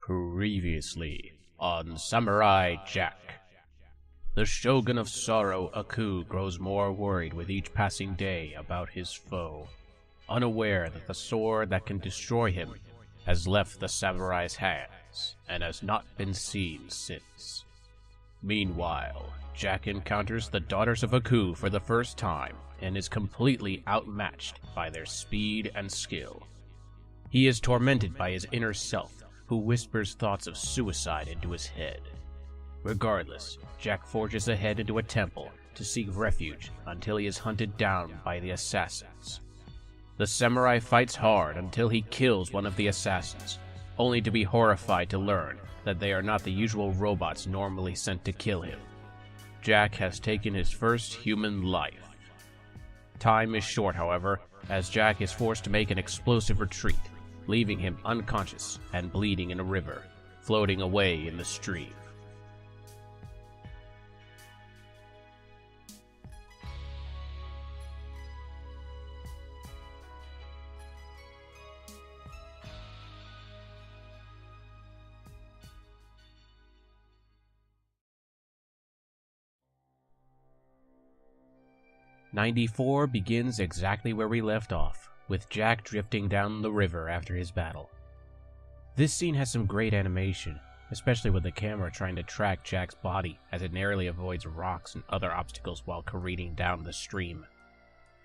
Previously on Samurai Jack. The Shogun of Sorrow, Aku, grows more worried with each passing day about his foe, unaware that the sword that can destroy him has left the samurai's hands and has not been seen since. Meanwhile, Jack encounters the daughters of Aku for the first time and is completely outmatched by their speed and skill. He is tormented by his inner self, who whispers thoughts of suicide into his head. Regardless, Jack forges ahead into a temple to seek refuge until he is hunted down by the assassins. The samurai fights hard until he kills one of the assassins, only to be horrified to learn that they are not the usual robots normally sent to kill him. Jack has taken his first human life. Time is short, however, as Jack is forced to make an explosive retreat, leaving him unconscious and bleeding in a river, floating away in the stream. '94 begins exactly where we left off, with Jack drifting down the river after his battle. This scene has some great animation, especially with the camera trying to track Jack's body as it narrowly avoids rocks and other obstacles while careening down the stream.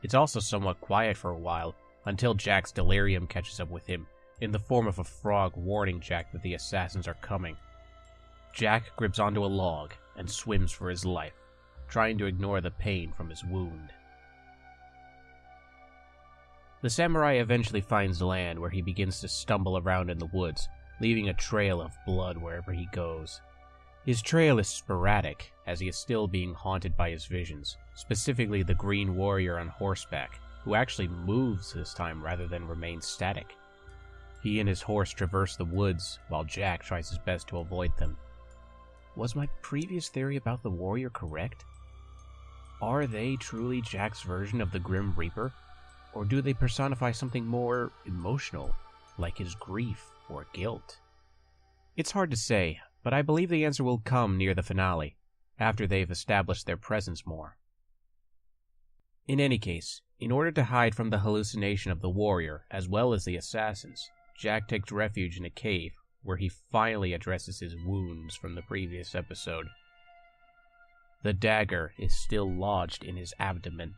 It's also somewhat quiet for a while, until Jack's delirium catches up with him, in the form of a frog warning Jack that the assassins are coming. Jack grips onto a log and swims for his life, trying to ignore the pain from his wound. The samurai eventually finds land where he begins to stumble around in the woods, leaving a trail of blood wherever he goes. His trail is sporadic, as he is still being haunted by his visions, specifically the green warrior on horseback, who actually moves this time rather than remain static. He and his horse traverse the woods, while Jack tries his best to avoid them. Was my previous theory about the warrior correct? Are they truly Jack's version of the Grim Reaper? Or do they personify something more emotional, like his grief or guilt? It's hard to say, but I believe the answer will come near the finale, after they've established their presence more. In any case, in order to hide from the hallucination of the warrior as well as the assassins, Jack takes refuge in a cave, where he finally addresses his wounds from the previous episode. The dagger is still lodged in his abdomen.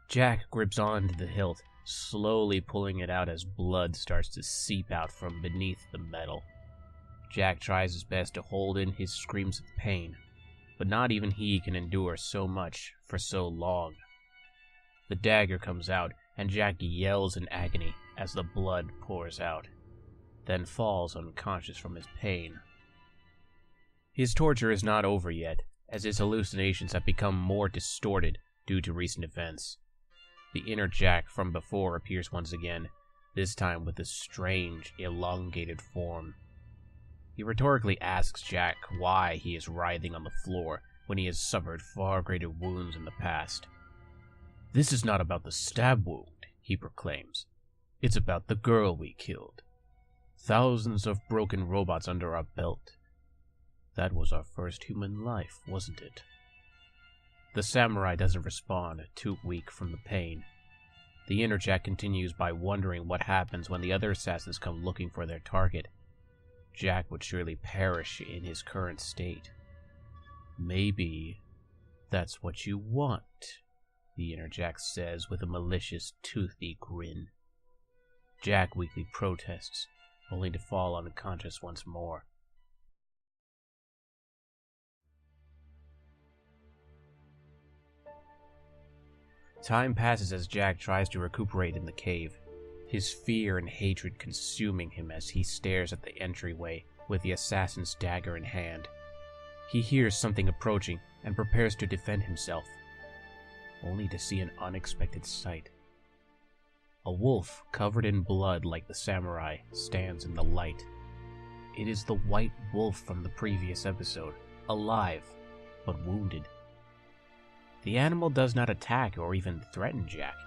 Jack grips onto the hilt, slowly pulling it out as blood starts to seep out from beneath the metal. Jack tries his best to hold in his screams of pain, but not even he can endure so much for so long. The dagger comes out, and Jack yells in agony as the blood pours out, then falls unconscious from his pain. His torture is not over yet, as his hallucinations have become more distorted due to recent events. The inner Jack from before appears once again, this time with a strange, elongated form. He rhetorically asks Jack why he is writhing on the floor when he has suffered far greater wounds in the past. "This is not about the stab wound," he proclaims. "It's about the girl we killed. Thousands of broken robots under our belt. That was our first human life, wasn't it?" The samurai doesn't respond, too weak from the pain. The inner Jack continues by wondering what happens when the other assassins come looking for their target. Jack would surely perish in his current state. "Maybe that's what you want," the inner Jack says with a malicious, toothy grin. Jack weakly protests, only to fall unconscious once more. Time passes as Jack tries to recuperate in the cave, his fear and hatred consuming him as he stares at the entryway with the assassin's dagger in hand. He hears something approaching and prepares to defend himself, only to see an unexpected sight. A wolf covered in blood like the samurai stands in the light. It is the white wolf from the previous episode, alive, but wounded. The animal does not attack or even threaten Jack.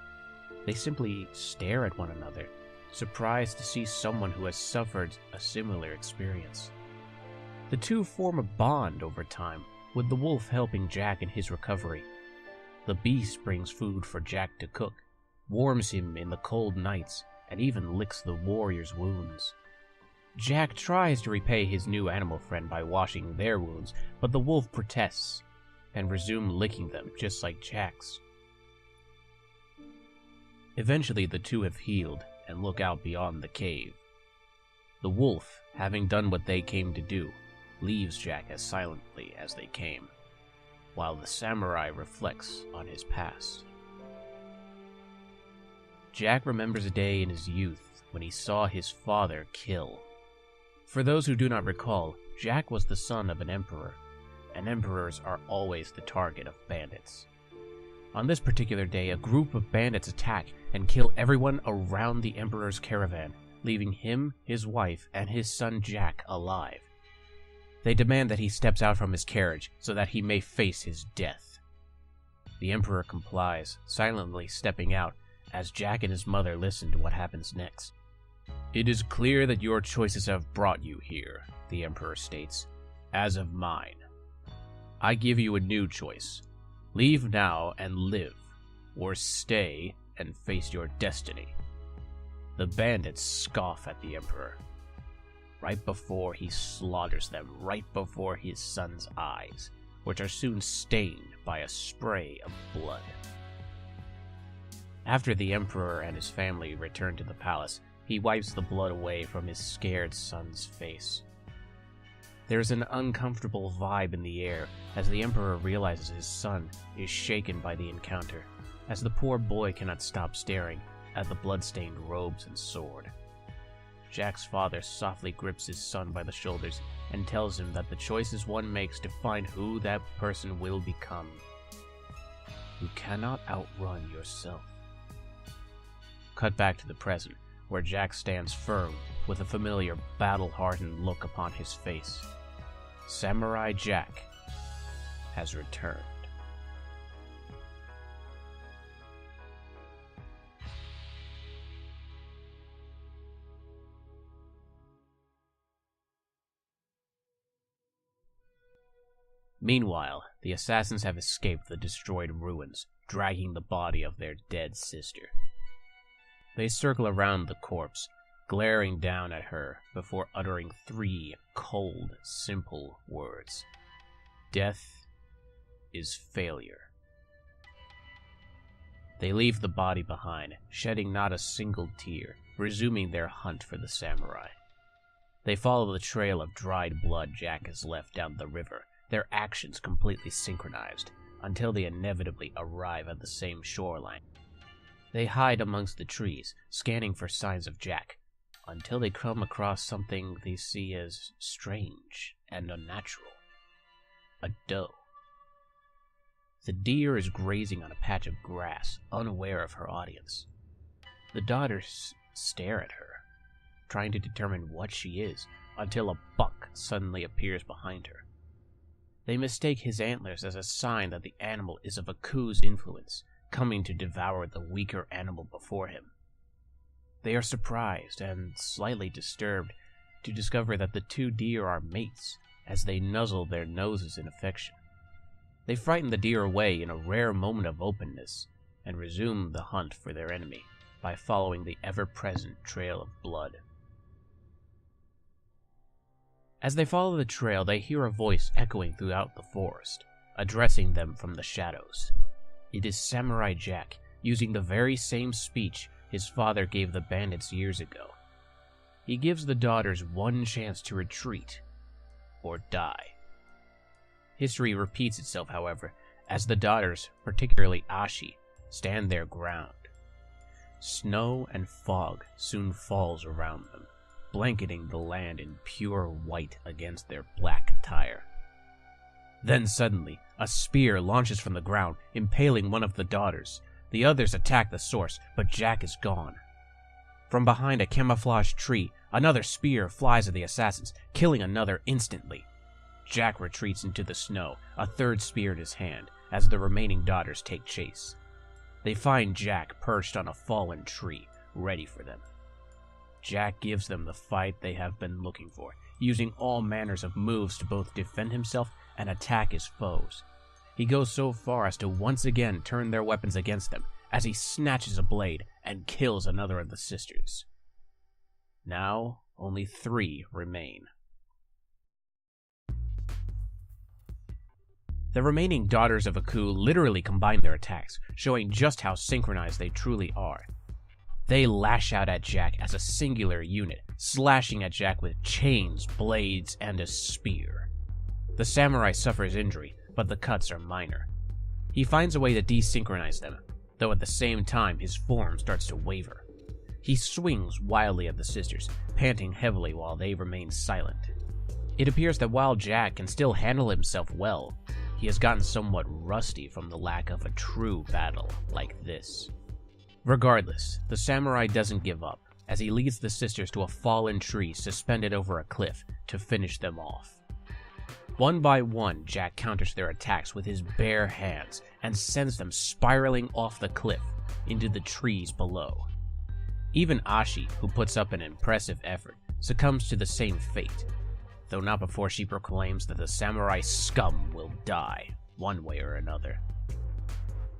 They simply stare at one another, surprised to see someone who has suffered a similar experience. The two form a bond over time, with the wolf helping Jack in his recovery. The beast brings food for Jack to cook, warms him in the cold nights, and even licks the warrior's wounds. Jack tries to repay his new animal friend by washing their wounds, but the wolf protests and resumes licking them just like Jack's. Eventually the two have healed and look out beyond the cave. The wolf, having done what they came to do, leaves Jack as silently as they came, while the samurai reflects on his past. Jack remembers a day in his youth when he saw his father kill. For those who do not recall, Jack was the son of an emperor, and emperors are always the target of bandits. On this particular day, a group of bandits attack and kill everyone around the emperor's caravan, leaving him, his wife, and his son Jack alive. They demand that he steps out from his carriage so that he may face his death. The emperor complies, silently stepping out as Jack and his mother listen to what happens next. "It is clear that your choices have brought you here," the emperor states, "as have mine. I give you a new choice. Leave now and live, or stay and face your destiny." The bandits scoff at the emperor, right before he slaughters them right before his son's eyes, which are soon stained by a spray of blood. After the emperor and his family return to the palace, he wipes the blood away from his scared son's face. There's an uncomfortable vibe in the air as the emperor realizes his son is shaken by the encounter, as the poor boy cannot stop staring at the blood-stained robes and sword. Jack's father softly grips his son by the shoulders and tells him that the choices one makes define who that person will become. You cannot outrun yourself. Cut back to the present, where Jack stands firm with a familiar battle-hardened look upon his face. Samurai Jack has returned. Meanwhile, the assassins have escaped the destroyed ruins, dragging the body of their dead sister. They circle around the corpse, glaring down at her before uttering 3 cold, simple words. Death is failure. They leave the body behind, shedding not a single tear, resuming their hunt for the samurai. They follow the trail of dried blood Jack has left down the river, their actions completely synchronized, until they inevitably arrive at the same shoreline. They hide amongst the trees, scanning for signs of Jack, until they come across something they see as strange and unnatural. A doe. The deer is grazing on a patch of grass, unaware of her audience. The daughters stare at her, trying to determine what she is, until a buck suddenly appears behind her. They mistake his antlers as a sign that the animal is of Aku's influence, coming to devour the weaker animal before him. They are surprised and slightly disturbed to discover that the 2 deer are mates, as they nuzzle their noses in affection. They frighten the deer away in a rare moment of openness, and resume the hunt for their enemy by following the ever-present trail of blood. As they follow the trail, they hear a voice echoing throughout the forest, addressing them from the shadows. It is Samurai Jack, using the very same speech his father gave the bandits years ago. He gives the daughters one chance to retreat, or die. History repeats itself, however, as the daughters, particularly Ashi, stand their ground. Snow and fog soon falls around them, blanketing the land in pure white against their black attire. Then suddenly, a spear launches from the ground, impaling one of the daughters. The others attack the source, but Jack is gone. From behind a camouflaged tree, another spear flies at the assassins, killing another instantly. Jack retreats into the snow, a 3rd spear in his hand, as the remaining daughters take chase. They find Jack perched on a fallen tree, ready for them. Jack gives them the fight they have been looking for, using all manners of moves to both defend himself and attack his foes. He goes so far as to once again turn their weapons against them, as he snatches a blade and kills another of the sisters. Now, only 3 remain. The remaining daughters of Aku literally combine their attacks, showing just how synchronized they truly are. They lash out at Jack as a singular unit, slashing at Jack with chains, blades, and a spear. The samurai suffers injury, but the cuts are minor. He finds a way to desynchronize them, though at the same time his form starts to waver. He swings wildly at the sisters, panting heavily while they remain silent. It appears that while Jack can still handle himself well, he has gotten somewhat rusty from the lack of a true battle like this. Regardless, the samurai doesn't give up, as he leads the sisters to a fallen tree suspended over a cliff to finish them off. One by one, Jack counters their attacks with his bare hands and sends them spiraling off the cliff into the trees below. Even Ashi, who puts up an impressive effort, succumbs to the same fate, though not before she proclaims that the samurai scum will die, one way or another.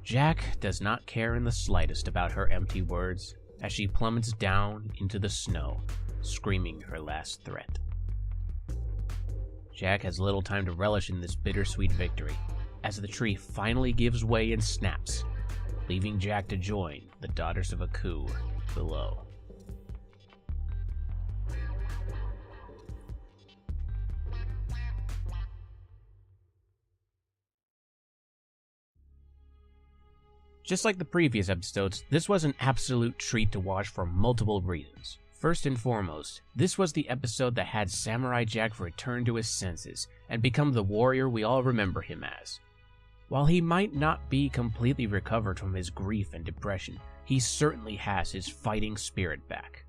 Jack does not care in the slightest about her empty words as she plummets down into the snow, screaming her last threat. Jack has little time to relish in this bittersweet victory, as the tree finally gives way and snaps, leaving Jack to join the daughters of Aku below. Just like the previous episodes, this was an absolute treat to watch for multiple reasons. First and foremost, this was the episode that had Samurai Jack return to his senses and become the warrior we all remember him as. While he might not be completely recovered from his grief and depression, he certainly has his fighting spirit back.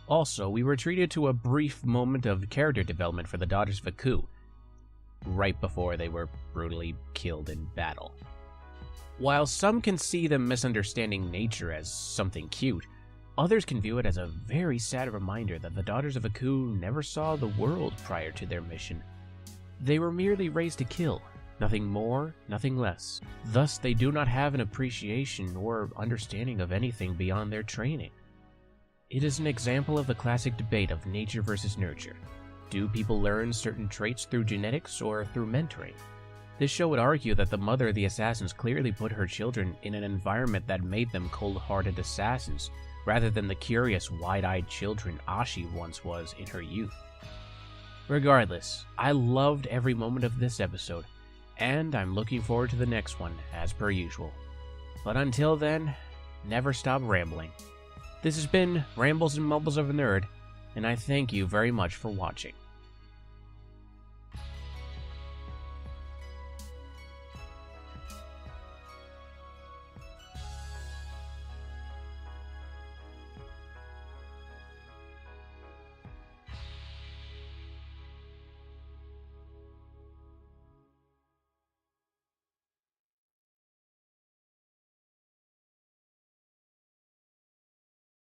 Also, we were treated to a brief moment of character development for the Daughters of Aku, right before they were brutally killed in battle. While some can see them misunderstanding nature as something cute, others can view it as a very sad reminder that the Daughters of Aku never saw the world prior to their mission. They were merely raised to kill, nothing more, nothing less. Thus, they do not have an appreciation or understanding of anything beyond their training. It is an example of the classic debate of nature versus nurture. Do people learn certain traits through genetics or through mentoring? This show would argue that the mother of the assassins clearly put her children in an environment that made them cold-hearted assassins, rather than the curious, wide-eyed children Ashi once was in her youth. Regardless, I loved every moment of this episode, and I'm looking forward to the next one, as per usual. But until then, never stop rambling. This has been Rambles and Mumbles of a Nerd, and I thank you very much for watching.